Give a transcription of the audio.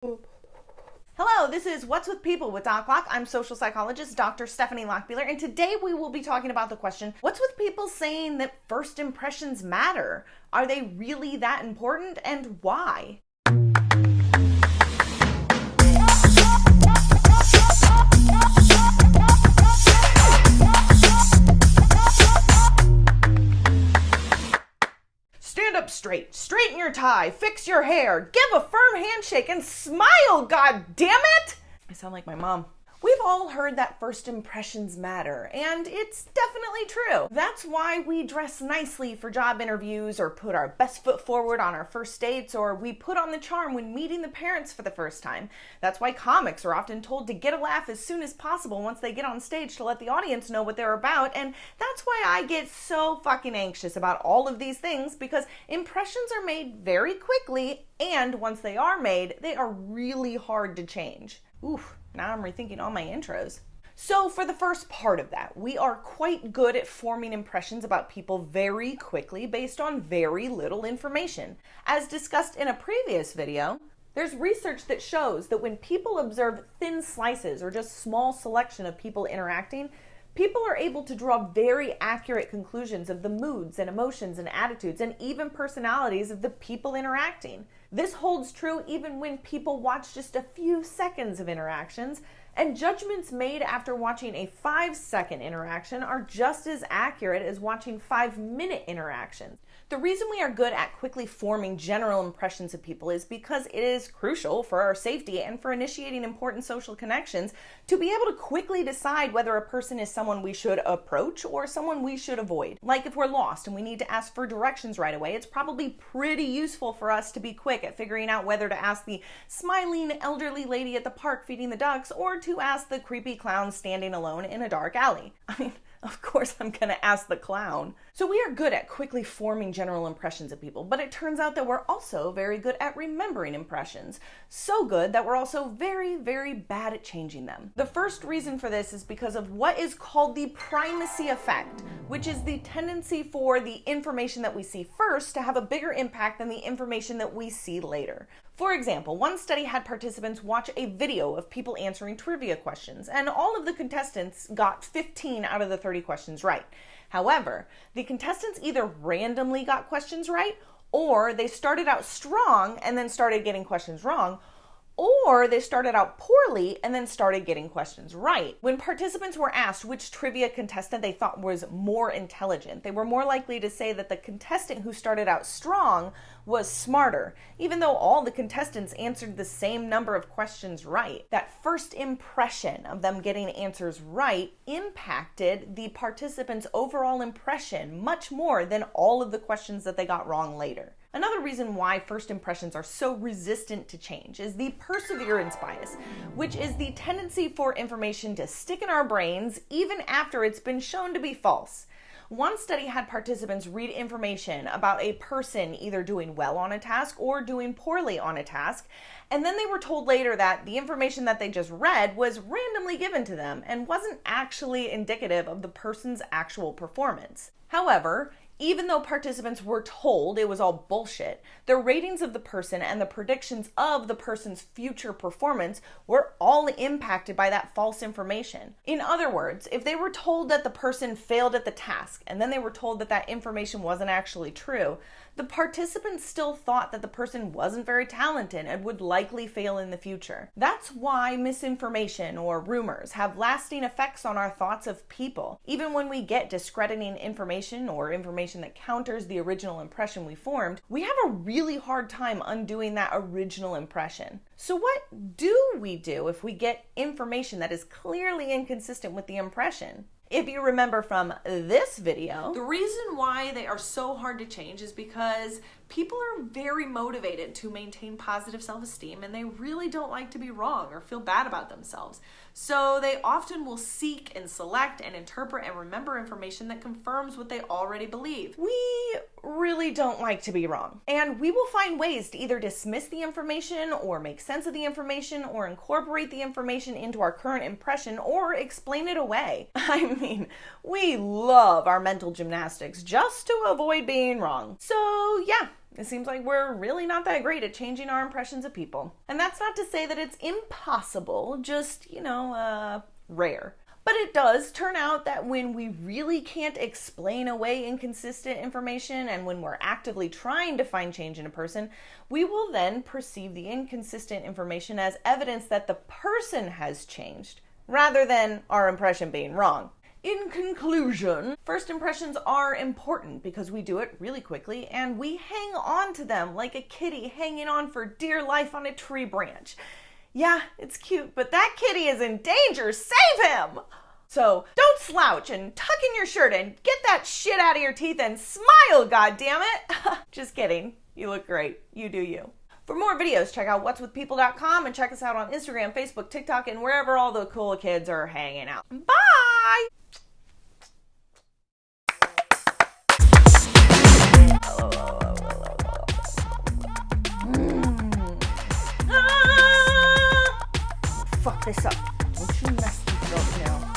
Hello, this is What's with People with Doc Locke. I'm social psychologist Dr. Stephanie Lockbeeler, and today we will be talking about the question, what's with people saying that first impressions matter? Are they really that important, and why? Stand up straight, straighten your tie, fix your hair, give a firm handshake, and smile, god damn it! I sound like my mom. We've all heard that first impressions matter, and it's definitely true. That's why we dress nicely for job interviews, or put our best foot forward on our first dates, or we put on the charm when meeting the parents for the first time. That's why comics are often told to get a laugh as soon as possible once they get on stage to let the audience know what they're about, and that's why I get so fucking anxious about all of these things, because impressions are made very quickly, and once they are made, they are really hard to change. Oof. Now I'm rethinking all my intros. So for the first part of that, we are quite good at forming impressions about people very quickly based on very little information. As discussed in a previous video, there's research that shows that when people observe thin slices or just small selection of people interacting, people are able to draw very accurate conclusions of the moods and emotions and attitudes and even personalities of the people interacting. This holds true even when people watch just a few seconds of interactions, and judgments made after watching a 5-second interaction are just as accurate as watching 5-minute interactions. The reason we are good at quickly forming general impressions of people is because it is crucial for our safety and for initiating important social connections to be able to quickly decide whether a person is someone we should approach or someone we should avoid. Like if we're lost and we need to ask for directions right away, it's probably pretty useful for us to be quick at figuring out whether to ask the smiling elderly lady at the park feeding the ducks or to ask the creepy clown standing alone in a dark alley. Of course I'm gonna ask the clown. So we are good at quickly forming general impressions of people, but it turns out that we're also very good at remembering impressions. So good that we're also very, very bad at changing them. The first reason for this is because of what is called the primacy effect, which is the tendency for the information that we see first to have a bigger impact than the information that we see later. For example, one study had participants watch a video of people answering trivia questions, and all of the contestants got 15 out of the 30 questions right. However, the contestants either randomly got questions right, or they started out strong and then started getting questions wrong, or they started out poorly and then started getting questions right. When participants were asked which trivia contestant they thought was more intelligent, they were more likely to say that the contestant who started out strong was smarter, even though all the contestants answered the same number of questions right. That first impression of them getting answers right impacted the participants' overall impression much more than all of the questions that they got wrong later. Another reason why first impressions are so resistant to change is the perseverance bias, which is the tendency for information to stick in our brains even after it's been shown to be false. One study had participants read information about a person either doing well on a task or doing poorly on a task, and then they were told later that the information that they just read was randomly given to them and wasn't actually indicative of the person's actual performance. However, even though participants were told it was all bullshit, their ratings of the person and the predictions of the person's future performance were all impacted by that false information. In other words, if they were told that the person failed at the task and then they were told that that information wasn't actually true, the participants still thought that the person wasn't very talented and would likely fail in the future. That's why misinformation or rumors have lasting effects on our thoughts of people. Even when we get discrediting information or information that counters the original impression we formed, we have a really hard time undoing that original impression. So what do we do if we get information that is clearly inconsistent with the impression? If you remember from this video, the reason why they are so hard to change is because people are very motivated to maintain positive self-esteem and they really don't like to be wrong or feel bad about themselves. So they often will seek and select and interpret and remember information that confirms what they already believe. We really don't like to be wrong. And we will find ways to either dismiss the information or make sense of the information or incorporate the information into our current impression or explain it away. I mean, we love our mental gymnastics just to avoid being wrong. So yeah, it seems like we're really not that great at changing our impressions of people. And that's not to say that it's impossible, just, rare. But it does turn out that when we really can't explain away inconsistent information and when we're actively trying to find change in a person, we will then perceive the inconsistent information as evidence that the person has changed, rather than our impression being wrong. In conclusion, first impressions are important because we do it really quickly and we hang on to them like a kitty hanging on for dear life on a tree branch. Yeah, it's cute, but that kitty is in danger. Save him! So don't slouch and tuck in your shirt and get that shit out of your teeth and smile, goddammit! Just kidding. You look great. You do you. For more videos, check out whatswithpeople.com and check us out on Instagram, Facebook, TikTok, and wherever all the cool kids are hanging out. Bye! Fuck this up. Don't you mess this up now.